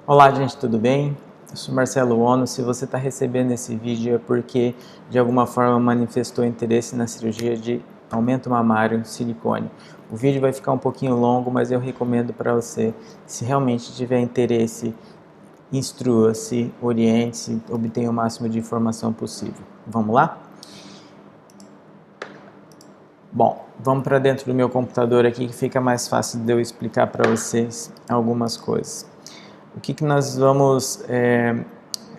Olá, gente, tudo bem? Eu sou Marcelo Ono. Se você está recebendo esse vídeo é porque de alguma forma manifestou interesse na cirurgia de aumento mamário silicone. O vídeo vai ficar um pouquinho longo, mas eu recomendo para você, se realmente tiver interesse, instrua-se, oriente-se, obtenha o máximo de informação possível. Vamos lá? Bom, vamos para dentro do meu computador aqui que fica mais fácil de eu explicar para vocês algumas coisas. O que nós vamos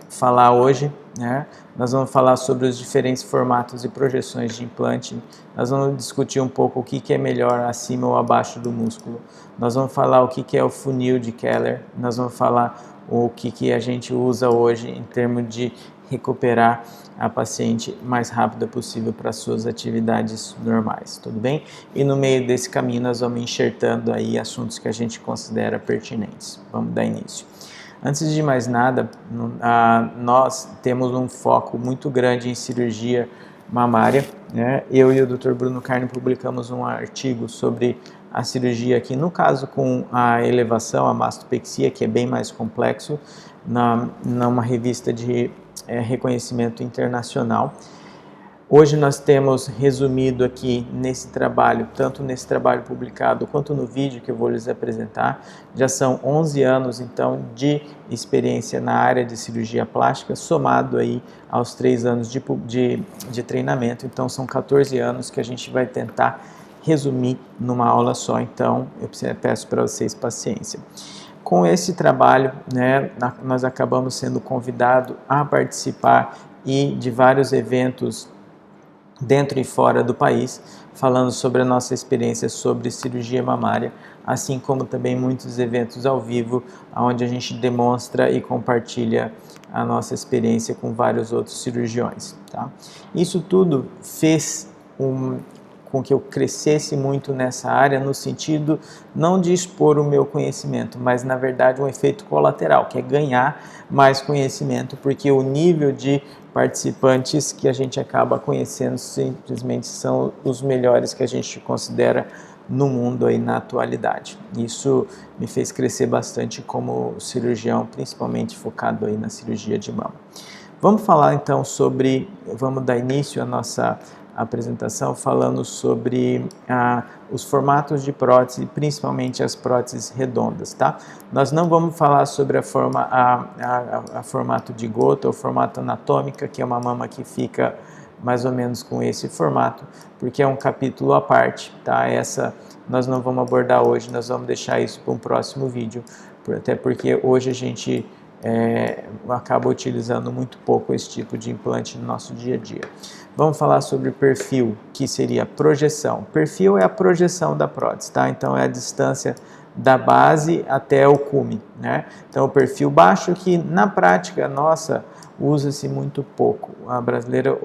falar hoje, né? Nós vamos falar sobre os diferentes formatos e projeções de implante. Nós vamos discutir um pouco o que é melhor acima ou abaixo do músculo. Nós vamos falar o que é o funil de Keller. Nós vamos falar o que a gente usa hoje em termos de recuperar a paciente mais rápida possível para suas atividades normais, tudo bem? E no meio desse caminho nós vamos enxertando aí assuntos que a gente considera pertinentes. Vamos dar início. Antes de mais nada, nós temos um foco muito grande em cirurgia mamária, né? Eu e o Dr. Bruno Carne publicamos um artigo sobre a cirurgia aqui, no caso com a elevação, a mastopexia, que é bem mais complexo, numa revista de reconhecimento internacional. Hoje nós temos resumido aqui nesse trabalho, tanto nesse trabalho publicado quanto no vídeo que eu vou lhes apresentar, já são 11 anos então de experiência na área de cirurgia plástica, somado aí aos 3 anos de treinamento, então são 14 anos que a gente vai tentar resumir numa aula só, então eu peço para vocês paciência. Com esse trabalho, né, nós acabamos sendo convidados a participar de vários eventos dentro e fora do país, falando sobre a nossa experiência sobre cirurgia mamária, assim como também muitos eventos ao vivo, onde a gente demonstra e compartilha a nossa experiência com vários outros cirurgiões. Tá? Isso tudo fez com que eu crescesse muito nessa área, no sentido não de expor o meu conhecimento, mas na verdade um efeito colateral, que é ganhar mais conhecimento, porque o nível de participantes que a gente acaba conhecendo simplesmente são os melhores que a gente considera no mundo aí na atualidade. Isso me fez crescer bastante como cirurgião, principalmente focado aí na cirurgia de mama. Vamos falar então vamos dar início à nossa apresentação falando sobre os formatos de prótese, principalmente as próteses redondas, tá? Nós não vamos falar sobre a formato de gota ou formato anatômica, que é uma mama que fica mais ou menos com esse formato, porque é um capítulo à parte, tá? Essa nós não vamos abordar hoje, nós vamos deixar isso para um próximo vídeo, até porque hoje a gente acaba utilizando muito pouco esse tipo de implante no nosso dia a dia. Vamos falar sobre perfil, que seria projeção. Perfil é a projeção da prótese, tá? Então é a distância da base até o cume, né? Então o perfil baixo, que na prática nossa usa-se muito pouco. A brasileira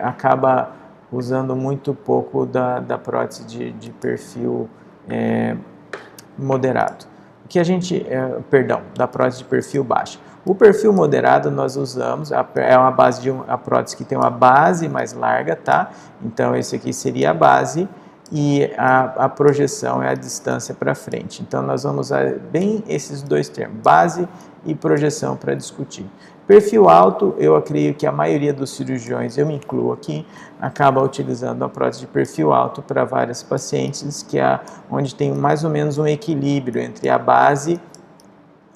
acaba usando muito pouco da prótese de perfil moderado. Que a gente, da prótese de perfil baixo. O perfil moderado nós usamos, é uma base a prótese que tem uma base mais larga, tá? Então esse aqui seria a base e a projeção é a distância para frente. Então nós vamos usar bem esses dois termos, base e projeção, para discutir. Perfil alto, eu acredito que a maioria dos cirurgiões, eu me incluo aqui, acaba utilizando a prótese de perfil alto para várias pacientes, que é onde tem mais ou menos um equilíbrio entre a base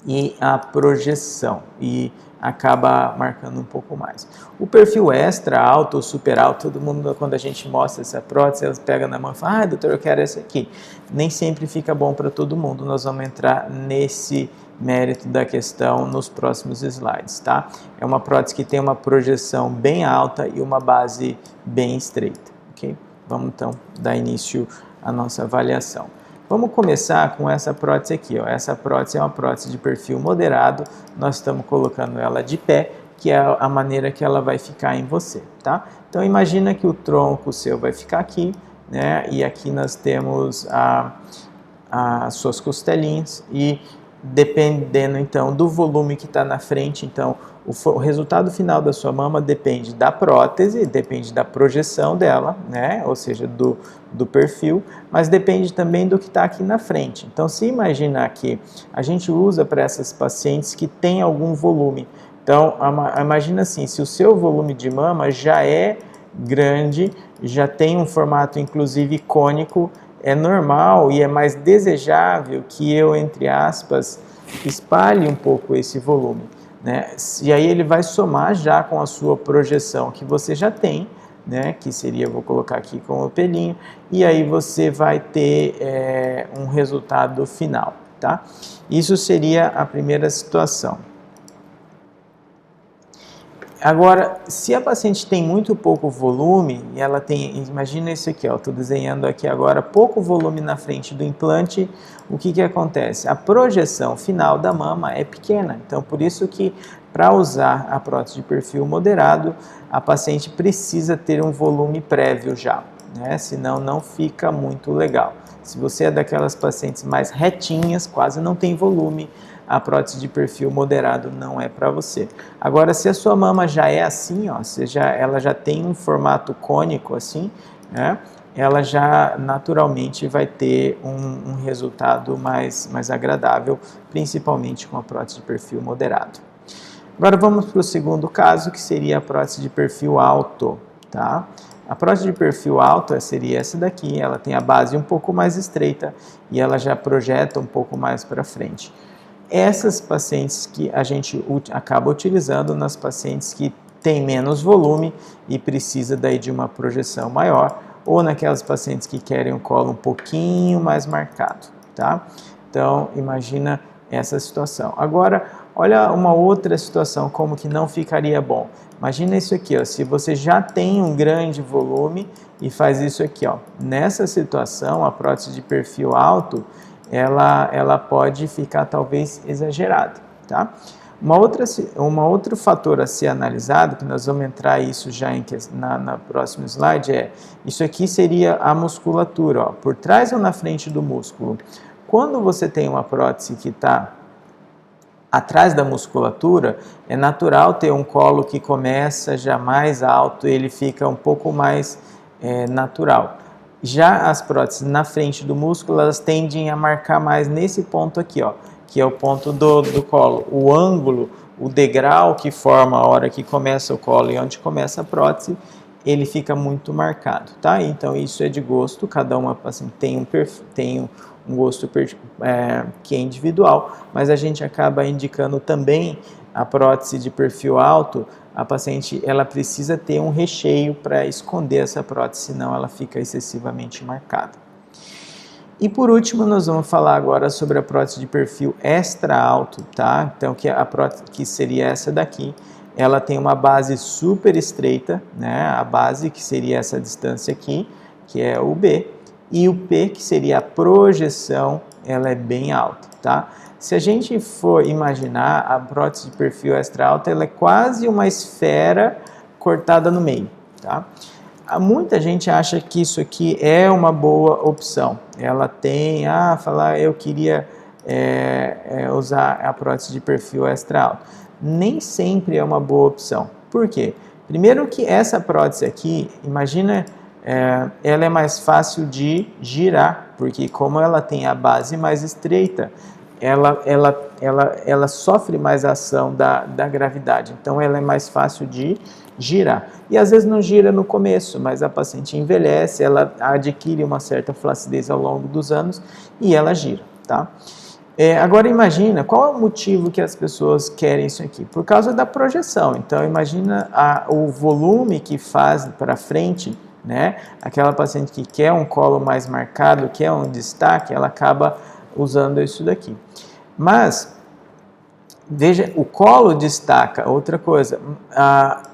e a projeção, e acaba marcando um pouco mais. O perfil extra, alto ou super alto, todo mundo, quando a gente mostra essa prótese, elas pegam na mão e falam, doutor, eu quero essa aqui. Nem sempre fica bom para todo mundo, nós vamos entrar nesse mérito da questão nos próximos slides, tá? É uma prótese que tem uma projeção bem alta e uma base bem estreita, ok? Vamos então dar início à nossa avaliação. Vamos começar com essa prótese aqui, ó. Essa prótese é uma prótese de perfil moderado, nós estamos colocando ela de pé, que é a maneira que ela vai ficar em você, tá? Então imagina que o tronco seu vai ficar aqui, né? E aqui nós temos as suas costelinhas e dependendo então do volume que está na frente, então o resultado final da sua mama depende da prótese, depende da projeção dela, né? Ou seja, do perfil, mas depende também do que está aqui na frente. Então, se imaginar que a gente usa para essas pacientes que tem algum volume, então imagina assim, se o seu volume de mama já é grande, já tem um formato inclusive cônico, é normal e é mais desejável que eu, entre aspas, espalhe um pouco esse volume, né? E aí ele vai somar já com a sua projeção que você já tem, né? Que seria, vou colocar aqui com o pelinho, e aí você vai ter um resultado final, tá? Isso seria a primeira situação. Agora, se a paciente tem muito pouco volume, e ela tem, imagina isso aqui, estou desenhando aqui agora, pouco volume na frente do implante, o que acontece? A projeção final da mama é pequena, então por isso que para usar a prótese de perfil moderado, a paciente precisa ter um volume prévio já, né? Senão não fica muito legal. Se você é daquelas pacientes mais retinhas, quase não tem volume, a prótese de perfil moderado não é para você. Agora, se a sua mama já é assim, ó, ela já tem um formato cônico assim, né, ela já naturalmente vai ter um resultado mais agradável, principalmente com a prótese de perfil moderado. Agora vamos para o segundo caso, que seria a prótese de perfil alto, tá? A prótese de perfil alto seria essa daqui, ela tem a base um pouco mais estreita e ela já projeta um pouco mais para frente. Essas pacientes que a gente acaba utilizando nas pacientes que têm menos volume e precisa daí de uma projeção maior, ou naquelas pacientes que querem um colo um pouquinho mais marcado, tá? Então, imagina essa situação. Agora, olha uma outra situação, como que não ficaria bom. Imagina isso aqui, ó, se você já tem um grande volume e faz isso aqui, ó. Nessa situação, a prótese de perfil alto, ela pode ficar talvez exagerada, tá? Outro fator a ser analisado, que nós vamos entrar isso já na próximo slide, isso aqui seria a musculatura, ó, por trás ou na frente do músculo. Quando você tem uma prótese que está atrás da musculatura, é natural ter um colo que começa já mais alto, ele fica um pouco mais natural. Já as próteses na frente do músculo, elas tendem a marcar mais nesse ponto aqui, ó, que é o ponto do colo. O ângulo, o degrau que forma a hora que começa o colo e onde começa a prótese, ele fica muito marcado, tá? Então isso é de gosto, cada uma assim, tem um gosto que é individual, mas a gente acaba indicando também a prótese de perfil alto. A paciente ela precisa ter um recheio para esconder essa prótese, senão ela fica excessivamente marcada. E por último, nós vamos falar agora sobre a prótese de perfil extra alto, tá? Então, que a prótese que seria essa daqui, ela tem uma base super estreita, né? A base que seria essa distância aqui, que é o B, e o P, que seria a projeção, ela é bem alta, tá? Se a gente for imaginar, a prótese de perfil extra alta, ela é quase uma esfera cortada no meio, tá? Muita gente acha que isso aqui é uma boa opção. Ela tem, falar, eu queria usar a prótese de perfil extra alto. Nem sempre é uma boa opção. Por quê? Primeiro que essa prótese aqui, imagina, ela é mais fácil de girar, porque como ela tem a base mais estreita, ela sofre mais a ação da gravidade, então ela é mais fácil de girar. E às vezes não gira no começo, mas a paciente envelhece, ela adquire uma certa flacidez ao longo dos anos e ela gira, tá? Agora imagina, qual é o motivo que as pessoas querem isso aqui? Por causa da projeção. Então imagina o volume que faz para frente, né? Aquela paciente que quer um colo mais marcado, quer um destaque, ela acaba usando isso daqui. Mas, veja, o colo destaca, outra coisa,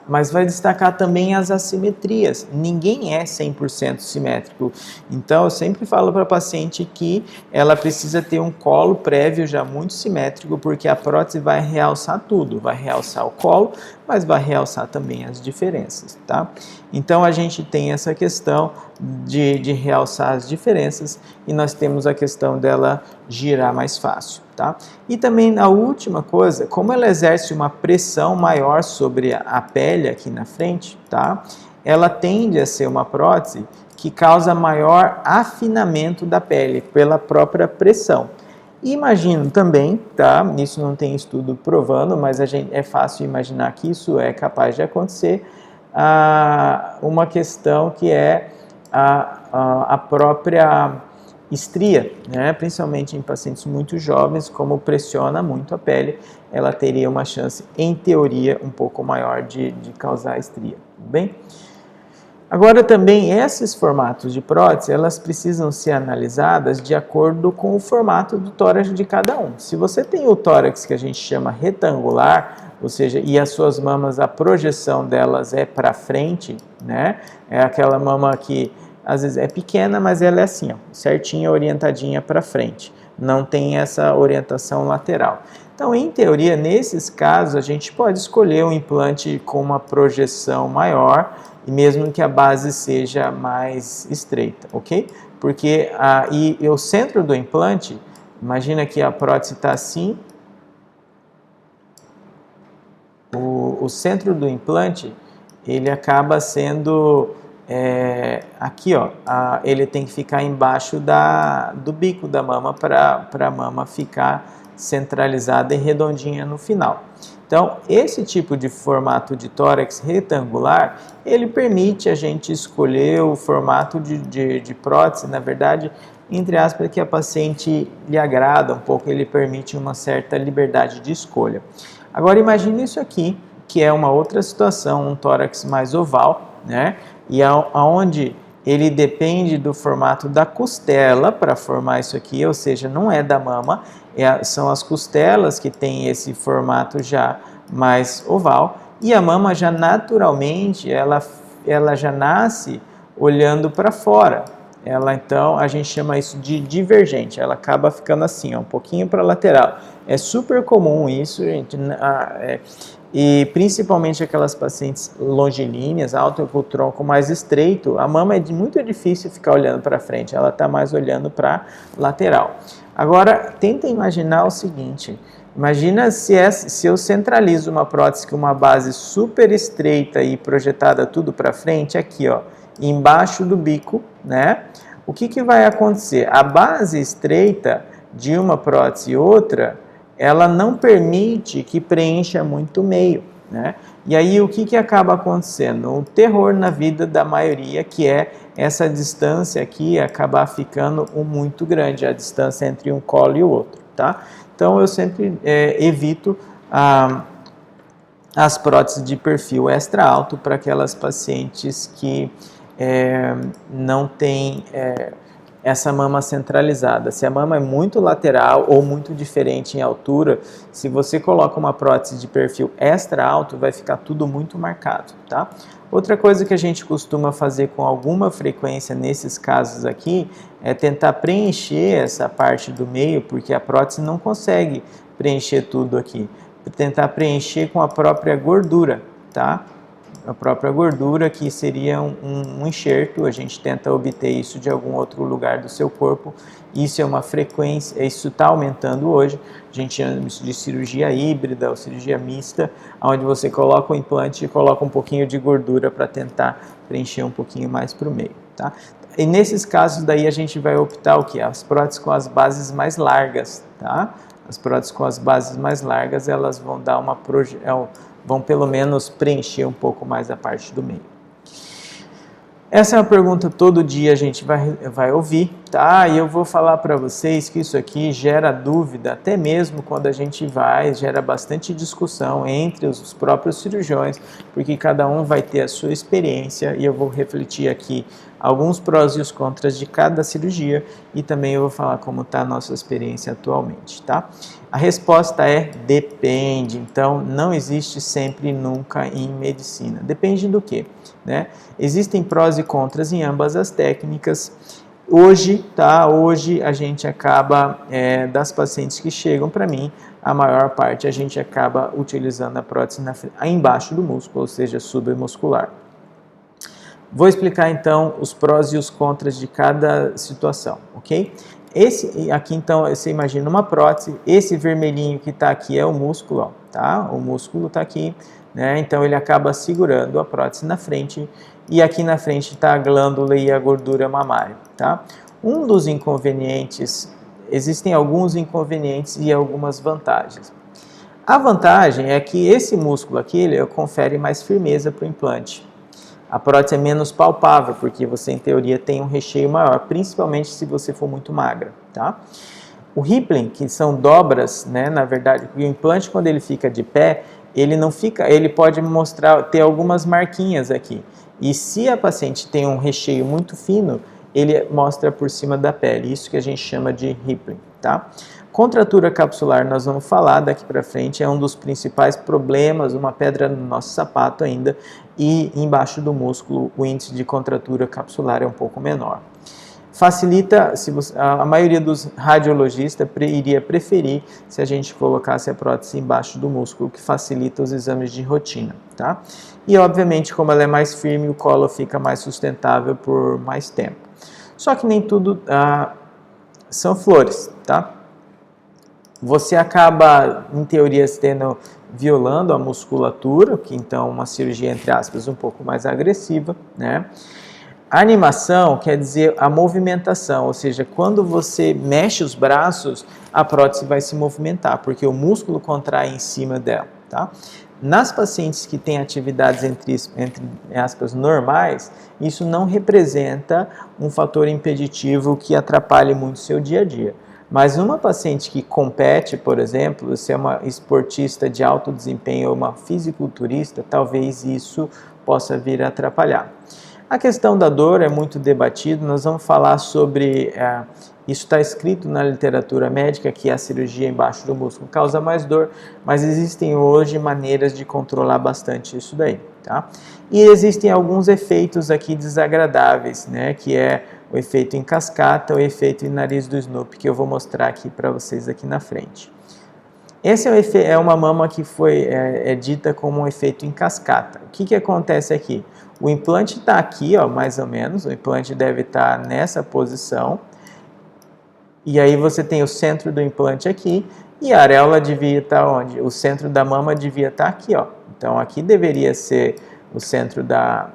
mas vai destacar também as assimetrias. Ninguém é 100% simétrico. Então, eu sempre falo para a paciente que ela precisa ter um colo prévio já muito simétrico, porque a prótese vai realçar tudo. Vai realçar o colo, mas vai realçar também as diferenças, tá? Então, a gente tem essa questão de realçar as diferenças, e nós temos a questão dela girar mais fácil, tá? E também a última coisa, como ela exerce uma pressão maior sobre a pele aqui na frente, tá? Ela tende a ser uma prótese que causa maior afinamento da pele pela própria pressão. Imagino também, tá? Isso não tem estudo provando, mas é fácil imaginar que isso é capaz de acontecer. Uma questão que é a própria estria, né? Principalmente em pacientes muito jovens, como pressiona muito a pele, ela teria uma chance, em teoria, um pouco maior de causar estria, tudo bem? Agora também esses formatos de prótese, elas precisam ser analisadas de acordo com o formato do tórax de cada um. Se você tem o tórax que a gente chama retangular, ou seja, e as suas mamas, a projeção delas é para frente, né? É aquela mama que às vezes é pequena, mas ela é assim, ó, certinha, orientadinha para frente. Não tem essa orientação lateral. Então, em teoria, nesses casos, a gente pode escolher um implante com uma projeção maior, e mesmo que a base seja mais estreita, ok? Porque e o centro do implante, imagina que a prótese está assim, o centro do implante, ele acaba sendo aqui, ó, ele tem que ficar embaixo do bico da mama para a mama ficar centralizada e redondinha no final. Então, esse tipo de formato de tórax retangular, ele permite a gente escolher o formato de prótese, na verdade, entre aspas, que a paciente lhe agrada um pouco, ele permite uma certa liberdade de escolha. Agora, imagine isso aqui, que é uma outra situação, um tórax mais oval, né? E aonde ele depende do formato da costela para formar isso aqui, ou seja, não é da mama, são as costelas que têm esse formato já mais oval, e a mama já naturalmente, ela já nasce olhando para fora. Então, a gente chama isso de divergente, ela acaba ficando assim, ó, um pouquinho para a lateral. É super comum isso, gente, e principalmente aquelas pacientes longilíneas, altas com o tronco mais estreito, a mama é muito difícil ficar olhando para frente, ela está mais olhando para a lateral. Agora, tenta imaginar o seguinte, imagina se eu centralizo uma prótese com uma base super estreita e projetada tudo para frente, aqui, ó, embaixo do bico, né? O que vai acontecer? A base estreita de uma prótese e outra, ela não permite que preencha muito o meio, né? E aí o que acaba acontecendo? Um terror na vida da maioria, que é essa distância aqui acabar ficando muito grande, a distância entre um colo e o outro, tá? Então eu sempre evito as próteses de perfil extra alto para aquelas pacientes que não têm essa mama centralizada. Se a mama é muito lateral ou muito diferente em altura, se você coloca uma prótese de perfil extra alto, vai ficar tudo muito marcado, tá? Outra coisa que a gente costuma fazer com alguma frequência nesses casos aqui é tentar preencher essa parte do meio, porque a prótese não consegue preencher tudo aqui. Tentar preencher com a própria gordura, tá? A própria gordura, que seria um enxerto, a gente tenta obter isso de algum outro lugar do seu corpo. Isso é uma frequência, isso está aumentando hoje, a gente chama isso de cirurgia híbrida ou cirurgia mista, onde você coloca o implante e coloca um pouquinho de gordura para tentar preencher um pouquinho mais para o meio, tá? E nesses casos daí a gente vai optar o que? As próteses com as bases mais largas, tá? As próteses com as bases mais largas, elas vão dar vão pelo menos preencher um pouco mais a parte do meio. Essa é uma pergunta todo dia a gente vai ouvir, tá? E eu vou falar para vocês que isso aqui gera dúvida, até mesmo quando a gente gera bastante discussão entre os próprios cirurgiões, porque cada um vai ter a sua experiência e eu vou refletir aqui alguns prós e os contras de cada cirurgia e também eu vou falar como está a nossa experiência atualmente, tá? A resposta é depende, então não existe sempre e nunca em medicina. Depende do quê? Né? Existem prós e contras em ambas as técnicas. Hoje a gente acaba, das pacientes que chegam para mim, a maior parte a gente acaba utilizando a prótese embaixo do músculo, ou seja, submuscular. Vou explicar então os prós e os contras de cada situação, ok? Esse aqui então, você imagina uma prótese, esse vermelhinho que está aqui é o músculo, ó, tá? O músculo está aqui, né? Então ele acaba segurando a prótese na frente e aqui na frente está a glândula e a gordura mamária, tá? Um dos inconvenientes, existem alguns inconvenientes e algumas vantagens. A vantagem é que esse músculo aqui, ele confere mais firmeza para o implante. A prótese é menos palpável, porque você, em teoria, tem um recheio maior, principalmente se você for muito magra, tá? O Rippling, que são dobras, né, na verdade, o implante, quando ele fica de pé, ele não fica, ele pode mostrar, ter algumas marquinhas aqui. E se a paciente tem um recheio muito fino, ele mostra por cima da pele, isso que a gente chama de Rippling, tá? Contratura capsular, nós vamos falar daqui para frente, é um dos principais problemas, uma pedra no nosso sapato ainda, e embaixo do músculo o índice de contratura capsular é um pouco menor. Facilita, a maioria dos radiologistas iria preferir se a gente colocasse a prótese embaixo do músculo, que facilita os exames de rotina, tá? E obviamente, como ela é mais firme, o colo fica mais sustentável por mais tempo. Só que nem tudo são flores, tá? Você acaba, em teoria, violando a musculatura, que então uma cirurgia, entre aspas, um pouco mais agressiva, né? A animação quer dizer a movimentação, ou seja, quando você mexe os braços, a prótese vai se movimentar, porque o músculo contrai em cima dela, tá? Nas pacientes que têm atividades entre aspas, normais, isso não representa um fator impeditivo que atrapalhe muito o seu dia a dia. Mas uma paciente que compete, por exemplo, se é uma esportista de alto desempenho ou uma fisiculturista, talvez isso possa vir a atrapalhar. A questão da dor é muito debatido, nós vamos falar sobre, isso está escrito na literatura médica, que a cirurgia embaixo do músculo causa mais dor, mas existem hoje maneiras de controlar bastante isso daí, tá? E existem alguns efeitos aqui desagradáveis, né, que é o efeito em cascata, o efeito em nariz do Snoopy, que eu vou mostrar aqui para vocês aqui na frente. Esse é uma mama que foi dita como um efeito em cascata. O que acontece aqui? O implante está aqui, ó, mais ou menos, o implante deve estar nessa posição, e aí você tem o centro do implante aqui, e a areola devia estar onde? O centro da mama devia estar aqui, ó. Então aqui deveria ser o centro da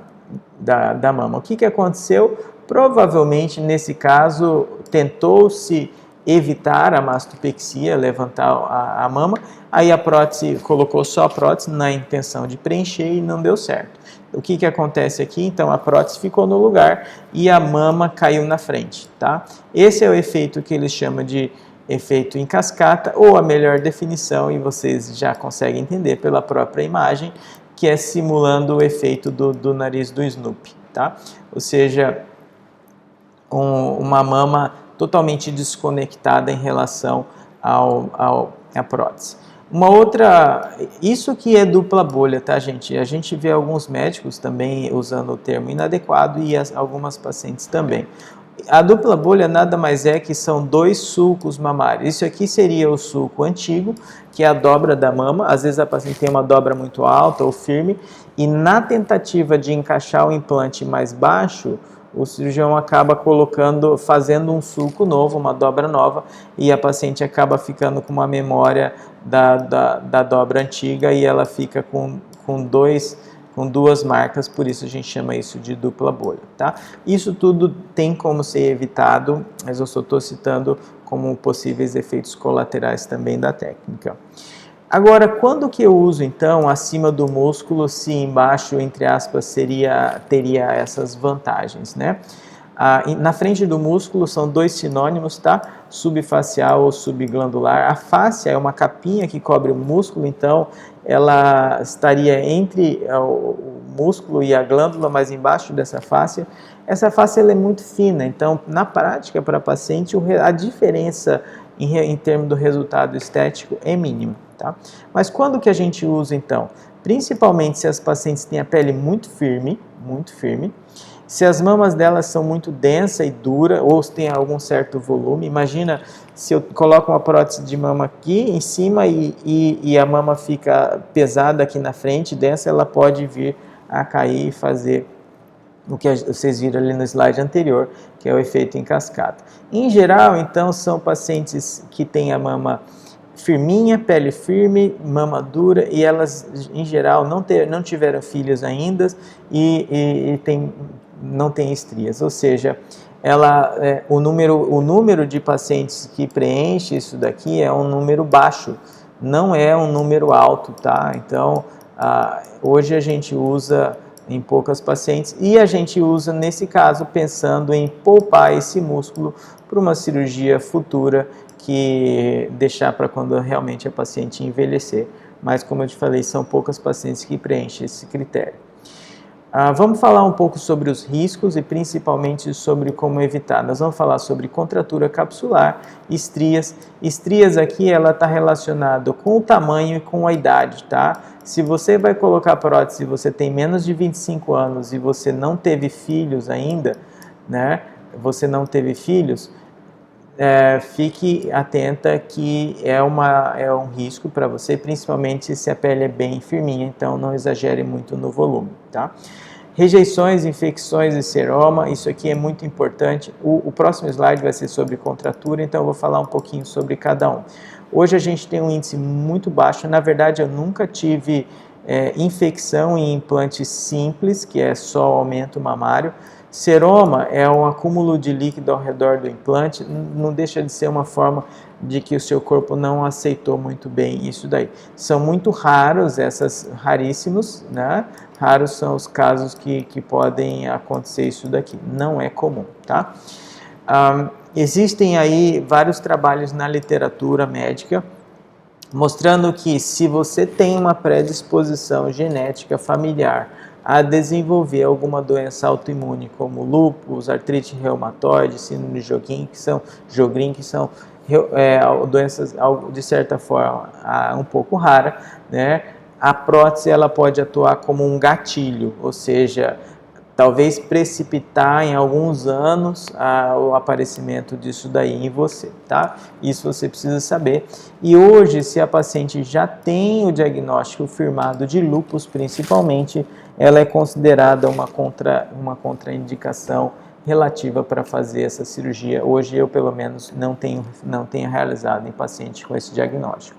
mama. O que aconteceu? Provavelmente, nesse caso, tentou-se evitar a mastopexia, levantar a mama, aí a prótese colocou só a prótese na intenção de preencher e não deu certo. O que acontece aqui? Então, a prótese ficou no lugar e a mama caiu na frente, tá? Esse é o efeito que eles chamam de efeito em cascata, ou a melhor definição, e vocês já conseguem entender pela própria imagem, que é simulando o efeito do nariz do Snoopy, tá? Ou seja, uma mama totalmente desconectada em relação à prótese. Uma outra, isso que é dupla bolha, tá, gente? A gente vê alguns médicos também usando o termo inadequado e algumas pacientes também. A dupla bolha nada mais é que são dois sulcos mamários. Isso aqui seria o sulco antigo, que é a dobra da mama. Às vezes a paciente tem uma dobra muito alta ou firme, e na tentativa de encaixar o implante mais baixo, o cirurgião acaba fazendo um sulco novo, uma dobra nova, e a paciente acaba ficando com uma memória da dobra antiga e ela fica com duas marcas, por isso a gente chama isso de dupla bolha, tá? Isso tudo tem como ser evitado, mas eu só estou citando como possíveis efeitos colaterais também da técnica. Agora, quando que eu uso, então, acima do músculo, se embaixo, entre aspas, teria essas vantagens, né? Na frente do músculo são dois sinônimos, tá? Subfacial ou subglandular. A fáscia é uma capinha que cobre o músculo, então ela estaria entre o músculo e a glândula, mas embaixo dessa fáscia. Essa fáscia ela é muito fina, então na prática para a paciente a diferença em termos do resultado estético é mínima, tá? Mas quando que a gente usa então? Principalmente se as pacientes têm a pele muito firme, se as mamas delas são muito densa e dura, ou se tem algum certo volume. Imagina se eu coloco uma prótese de mama aqui em cima e a mama fica pesada aqui na frente, densa, ela pode vir a cair e fazer o que vocês viram ali no slide anterior, que é o efeito em cascata. Em geral, então, são pacientes que têm a mama firminha, pele firme, mama dura, e elas, em geral, não tiveram filhos ainda e não têm estrias, ou seja, o número de pacientes que preenche isso daqui é um número baixo, não é um número alto, tá? Então, hoje a gente usa em poucas pacientes e a gente usa, nesse caso, pensando em poupar esse músculo para uma cirurgia futura, que deixar para quando realmente a paciente envelhecer. Mas, como eu te falei, são poucas pacientes que preenchem esse critério. Vamos falar um pouco sobre os riscos e principalmente sobre como evitar. Nós vamos falar sobre contratura capsular, estrias. Estrias aqui, ela está relacionada com o tamanho e com a idade, tá? Se você vai colocar prótese e você tem menos de 25 anos e você não teve filhos ainda, né? Você não teve filhos, fique atenta que é um risco para você, principalmente se a pele é bem firminha, então não exagere muito no volume, tá? Rejeições, infecções e seroma, isso aqui é muito importante. O próximo slide vai ser sobre contratura, então eu vou falar um pouquinho sobre cada um. Hoje a gente tem um índice muito baixo, na verdade eu nunca tive infecção em implante simples, que é só aumento mamário. Seroma é um acúmulo de líquido ao redor do implante, não deixa de ser uma forma de que o seu corpo não aceitou muito bem isso daí. São muito raros, raríssimos, né? Raros são os casos que podem acontecer isso daqui, não é comum, tá? Existem aí vários trabalhos na literatura médica mostrando que se você tem uma predisposição genética familiar a desenvolver alguma doença autoimune como lúpus, artrite reumatoide, síndrome de Sjögren, que são doenças de certa forma um pouco raras, né? A prótese ela pode atuar como um gatilho, ou seja, talvez precipitar em alguns anos o aparecimento disso daí em você, tá? Isso você precisa saber. E hoje, se a paciente já tem o diagnóstico firmado de lúpus, principalmente, ela é considerada uma contraindicação relativa para fazer essa cirurgia. Hoje eu, pelo menos, não tenho realizado em paciente com esse diagnóstico.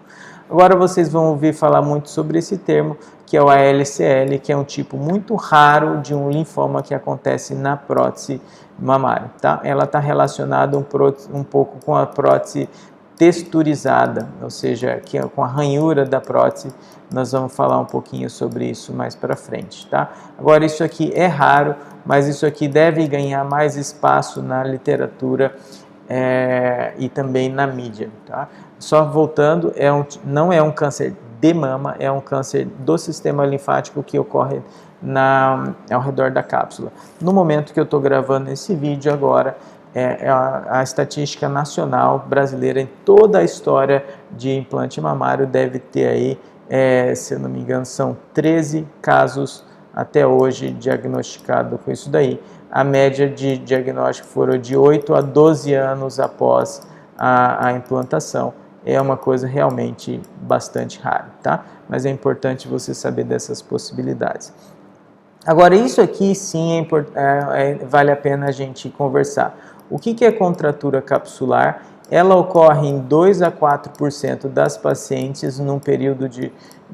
Agora vocês vão ouvir falar muito sobre esse termo, que é o ALCL, que é um tipo muito raro de um linfoma que acontece na prótese mamária, tá? Ela está relacionada um pouco com a prótese texturizada, ou seja, que é com a ranhura da prótese. Nós vamos falar um pouquinho sobre isso mais para frente, tá? Agora, isso aqui é raro, mas isso aqui deve ganhar mais espaço na literatura e também na mídia, tá? Só voltando, não é um câncer de mama, é um câncer do sistema linfático que ocorre ao redor da cápsula. No momento que eu estou gravando esse vídeo agora, a estatística nacional brasileira em toda a história de implante mamário deve ter aí, se eu não me engano, são 13 casos até hoje diagnosticados com isso daí. A média de diagnóstico foram de 8 a 12 anos após a implantação. É uma coisa realmente bastante rara, tá? Mas é importante você saber dessas possibilidades. Agora, isso aqui sim vale a pena a gente conversar. O que é contratura capsular? Ela ocorre em 2 a 4% das pacientes num período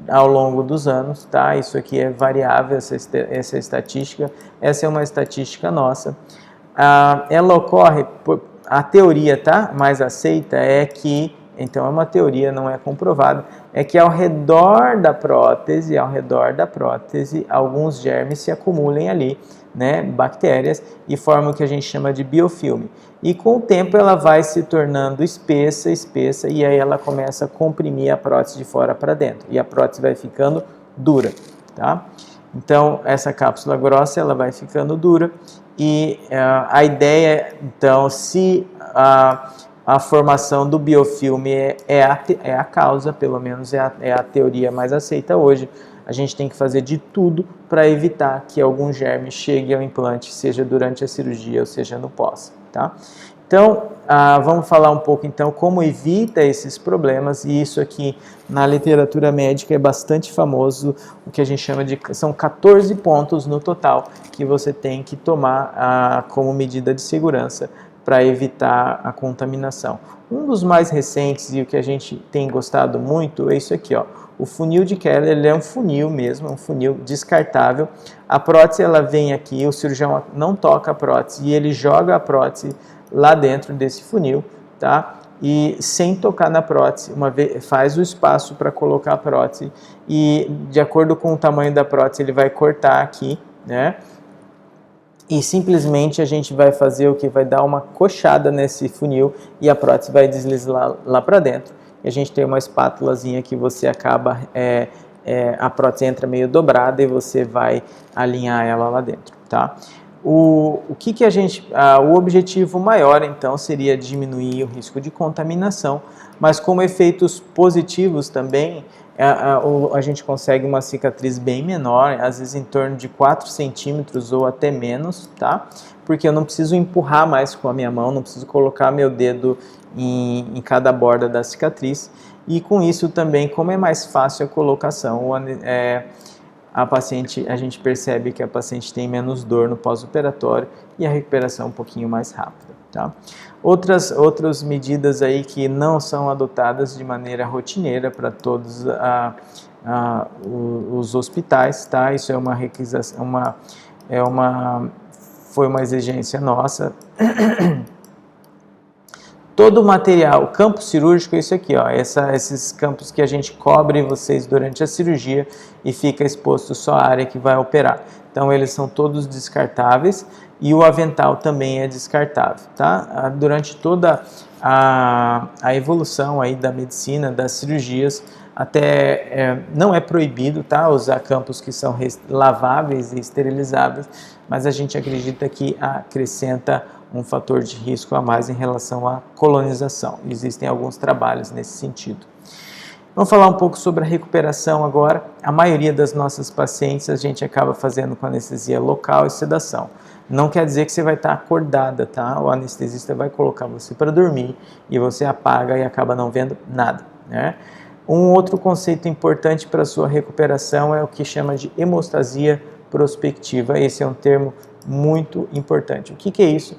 ao longo dos anos, tá? Isso aqui é variável, essa estatística. Essa é uma estatística nossa. Ela ocorre, a teoria, tá? Mais aceita é que, então é uma teoria, não é comprovado, é que ao redor da prótese, alguns germes se acumulem ali, né, bactérias, e formam o que a gente chama de biofilme. E com o tempo ela vai se tornando espessa, e aí ela começa a comprimir a prótese de fora para dentro, e a prótese vai ficando dura, tá? Então, essa cápsula grossa, ela vai ficando dura, e a ideia, então, se a formação do biofilme é a causa, pelo menos é a teoria mais aceita hoje, a gente tem que fazer de tudo para evitar que algum germe chegue ao implante, seja durante a cirurgia ou seja no pós, tá? Então, vamos falar um pouco então como evita esses problemas, e isso aqui na literatura médica é bastante famoso, o que a gente chama de, são 14 pontos no total que você tem que tomar como medida de segurança para evitar a contaminação. Um dos mais recentes e o que a gente tem gostado muito é isso aqui, ó. O funil de Keller, ele é um funil mesmo, um funil descartável. A prótese, ela vem aqui, o cirurgião não toca a prótese e ele joga a prótese lá dentro desse funil, tá? E sem tocar na prótese, uma vez faz o espaço para colocar a prótese e de acordo com o tamanho da prótese ele vai cortar aqui, né? E simplesmente a gente vai fazer o que? Vai dar uma coxada nesse funil e a prótese vai deslizar lá para dentro. E a gente tem uma espátulazinha que você acaba, a prótese entra meio dobrada e você vai alinhar ela lá dentro, tá? O objetivo maior, então, seria diminuir o risco de contaminação, mas como efeitos positivos também, a gente consegue uma cicatriz bem menor, às vezes em torno de 4 centímetros ou até menos, tá? Porque eu não preciso empurrar mais com a minha mão, não preciso colocar meu dedo em cada borda da cicatriz, e com isso também, como é mais fácil a colocação, a gente percebe que a paciente tem menos dor no pós-operatório e a recuperação é um pouquinho mais rápida, tá? Outras medidas aí que não são adotadas de maneira rotineira para todos os hospitais, tá? Isso é uma requisição, foi uma exigência nossa. Todo o material, campo cirúrgico, é isso aqui, ó, esses campos que a gente cobre vocês durante a cirurgia e fica exposto só a área que vai operar. Então, eles são todos descartáveis e o avental também é descartável, tá? Durante toda a evolução aí da medicina, das cirurgias, até não é proibido, tá, usar campos que são laváveis e esterilizáveis, mas a gente acredita que acrescenta um fator de risco a mais em relação à colonização. Existem alguns trabalhos nesse sentido. Vamos falar um pouco sobre a recuperação agora. A maioria das nossas pacientes a gente acaba fazendo com anestesia local e sedação. Não quer dizer que você vai estar acordada, tá? O anestesista vai colocar você para dormir e você apaga e acaba não vendo nada, né? Um outro conceito importante para a sua recuperação é o que chama de hemostasia prospectiva. Esse é um termo muito importante. O que é isso?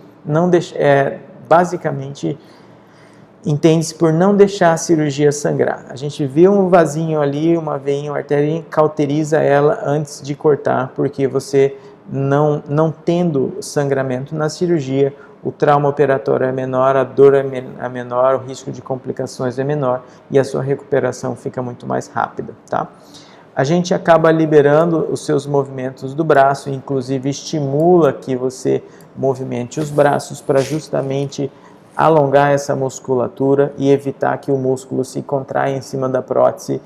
Basicamente, entende-se por não deixar a cirurgia sangrar. A gente vê um vasinho ali, uma veinha, uma artéria, cauteriza ela antes de cortar, porque você não tendo sangramento na cirurgia, o trauma operatório é menor, a dor é menor, o risco de complicações é menor e a sua recuperação fica muito mais rápida, tá? A gente acaba liberando os seus movimentos do braço, inclusive estimula que você movimente os braços para justamente alongar essa musculatura e evitar que o músculo se contraia em cima da prótese,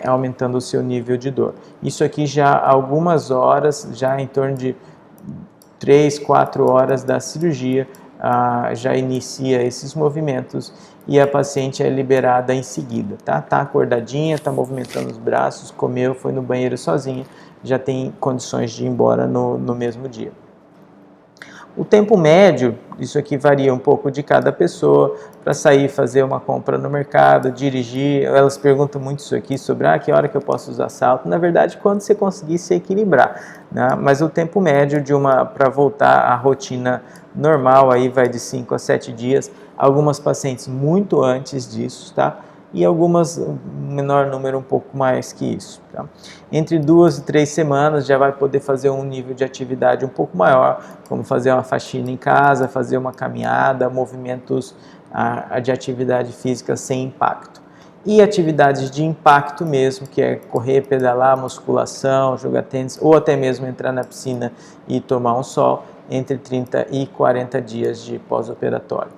aumentando o seu nível de dor. Isso aqui já há algumas horas, já em torno de 3, 4 horas da cirurgia, já inicia esses movimentos e a paciente é liberada em seguida, tá? Tá acordadinha, tá movimentando os braços, comeu, foi no banheiro sozinha, já tem condições de ir embora no mesmo dia. O tempo médio, isso aqui varia um pouco de cada pessoa, para sair fazer uma compra no mercado, dirigir, elas perguntam muito isso aqui sobre que hora que eu posso usar salto. Na verdade, quando você conseguir se equilibrar, né? Mas o tempo médio para voltar à rotina normal aí vai de 5 a 7 dias, algumas pacientes muito antes disso, tá? E algumas, menor número, um pouco mais que isso, tá? Entre 2 e 3 semanas já vai poder fazer um nível de atividade um pouco maior, como fazer uma faxina em casa, fazer uma caminhada, movimentos de atividade física sem impacto. E atividades de impacto mesmo, que é correr, pedalar, musculação, jogar tênis, ou até mesmo entrar na piscina e tomar um sol, entre 30 e 40 dias de pós-operatório.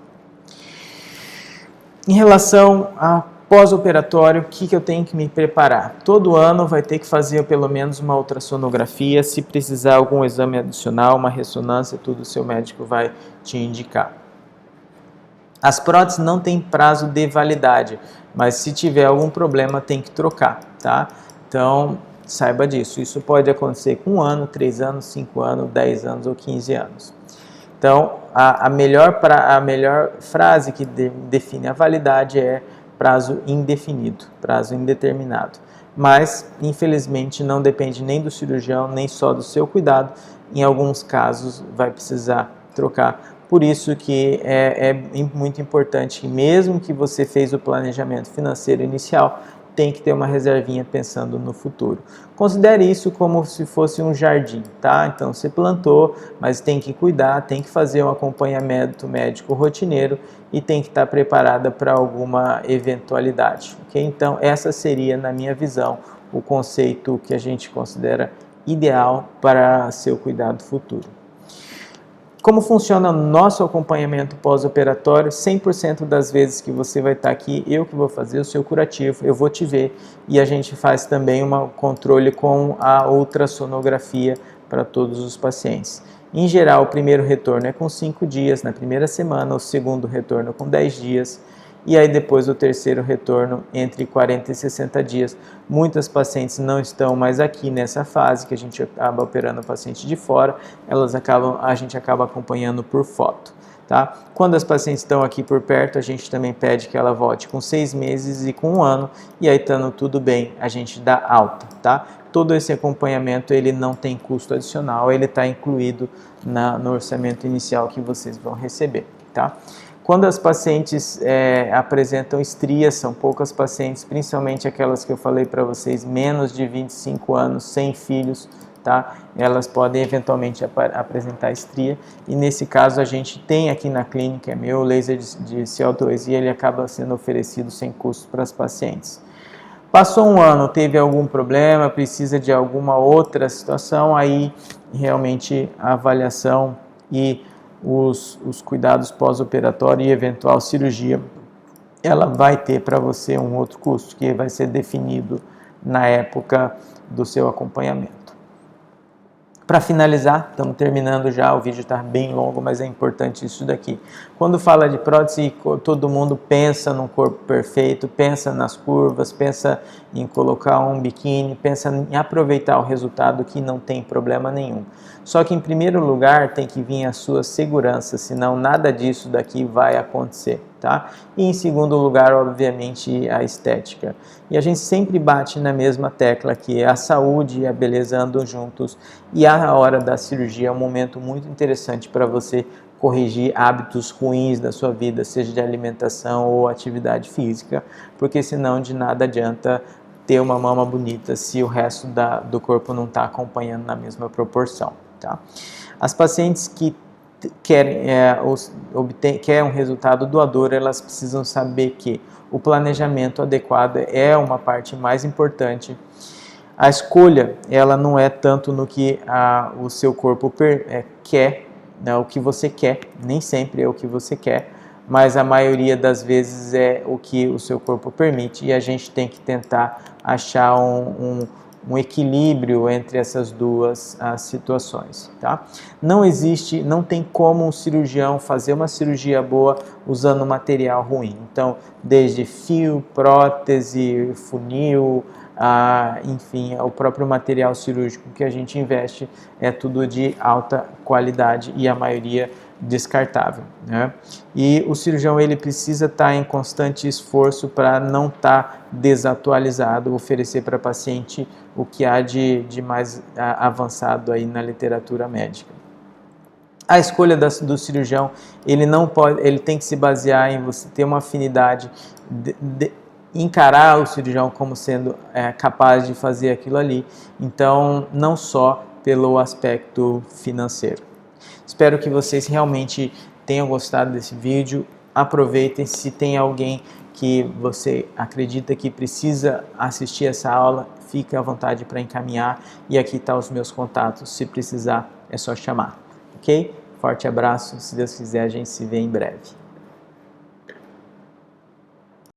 Em relação a pós-operatório, o que eu tenho que me preparar? Todo ano vai ter que fazer pelo menos uma ultrassonografia, se precisar algum exame adicional, uma ressonância, tudo o seu médico vai te indicar. As próteses não têm prazo de validade, mas se tiver algum problema tem que trocar, tá? Então, saiba disso. Isso pode acontecer com 1 ano, 3 anos, 5 anos, 10 anos ou 15 anos. Então, a melhor frase que define a validade é prazo indefinido, prazo indeterminado. Mas, infelizmente, não depende nem do cirurgião, nem só do seu cuidado. Em alguns casos, vai precisar trocar. Por isso que é muito importante que, mesmo que você fez o planejamento financeiro inicial, tem que ter uma reservinha pensando no futuro. Considere isso como se fosse um jardim, tá? Então você plantou, mas tem que cuidar, tem que fazer um acompanhamento médico rotineiro e tem que estar preparada para alguma eventualidade, ok? Então essa seria, na minha visão, o conceito que a gente considera ideal para seu cuidado futuro. Como funciona o nosso acompanhamento pós-operatório? 100% das vezes que você vai estar aqui, eu que vou fazer o seu curativo, eu vou te ver e a gente faz também um controle com a ultrassonografia para todos os pacientes. Em geral, o primeiro retorno é com 5 dias na primeira semana, o segundo retorno com 10 dias e aí depois o terceiro retorno entre 40 e 60 dias. Muitas pacientes não estão mais aqui nessa fase, que a gente acaba operando o paciente de fora, a gente acaba acompanhando por foto. Tá? Quando as pacientes estão aqui por perto, a gente também pede que ela volte com 6 meses e com 1 ano, e aí estando tudo bem, a gente dá alta. Tá? Todo esse acompanhamento ele não tem custo adicional, ele está incluído no orçamento inicial que vocês vão receber. Tá? Quando as pacientes apresentam estrias, são poucas pacientes, principalmente aquelas que eu falei para vocês, menos de 25 anos, sem filhos, tá? Elas podem eventualmente apresentar estria e nesse caso a gente tem aqui na clínica, o laser de CO2 e ele acaba sendo oferecido sem custo para as pacientes. Passou 1 ano, teve algum problema, precisa de alguma outra situação, aí realmente a avaliação e os cuidados pós-operatório e eventual cirurgia, ela vai ter para você um outro custo, que vai ser definido na época do seu acompanhamento. Para finalizar, estamos terminando já, o vídeo está bem longo, mas é importante isso daqui. Quando fala de prótese, todo mundo pensa num corpo perfeito, pensa nas curvas, pensa em colocar um biquíni, pensa em aproveitar o resultado que não tem problema nenhum. Só que em primeiro lugar tem que vir a sua segurança, senão nada disso daqui vai acontecer, tá? E em segundo lugar, obviamente, a estética. E a gente sempre bate na mesma tecla que a saúde e a beleza andam juntos e a hora da cirurgia é um momento muito interessante para você corrigir hábitos ruins da sua vida, seja de alimentação ou atividade física, porque senão de nada adianta ter uma mama bonita se o resto do corpo não está acompanhando na mesma proporção. Tá? As pacientes que querem um resultado duradouro, elas precisam saber que o planejamento adequado é uma parte mais importante. A escolha, ela não é tanto no que o seu corpo quer, né, o que você quer, nem sempre é o que você quer, mas a maioria das vezes é o que o seu corpo permite e a gente tem que tentar achar um equilíbrio entre essas duas situações, tá? Não tem como um cirurgião fazer uma cirurgia boa usando material ruim. Então, desde fio, prótese, funil, enfim, o próprio material cirúrgico que a gente investe é tudo de alta qualidade e a maioria descartável, né? E o cirurgião ele precisa estar em constante esforço para não estar desatualizado, oferecer para o paciente o que há de mais avançado aí na literatura médica. A escolha do cirurgião, ele tem que se basear em você ter uma afinidade, encarar o cirurgião como sendo capaz de fazer aquilo ali, então não só pelo aspecto financeiro. Espero que vocês realmente tenham gostado desse vídeo. Aproveitem, se tem alguém que você acredita que precisa assistir essa aula, fique à vontade para encaminhar e aqui estão os meus contatos, se precisar é só chamar, ok? Forte abraço, se Deus quiser a gente se vê em breve.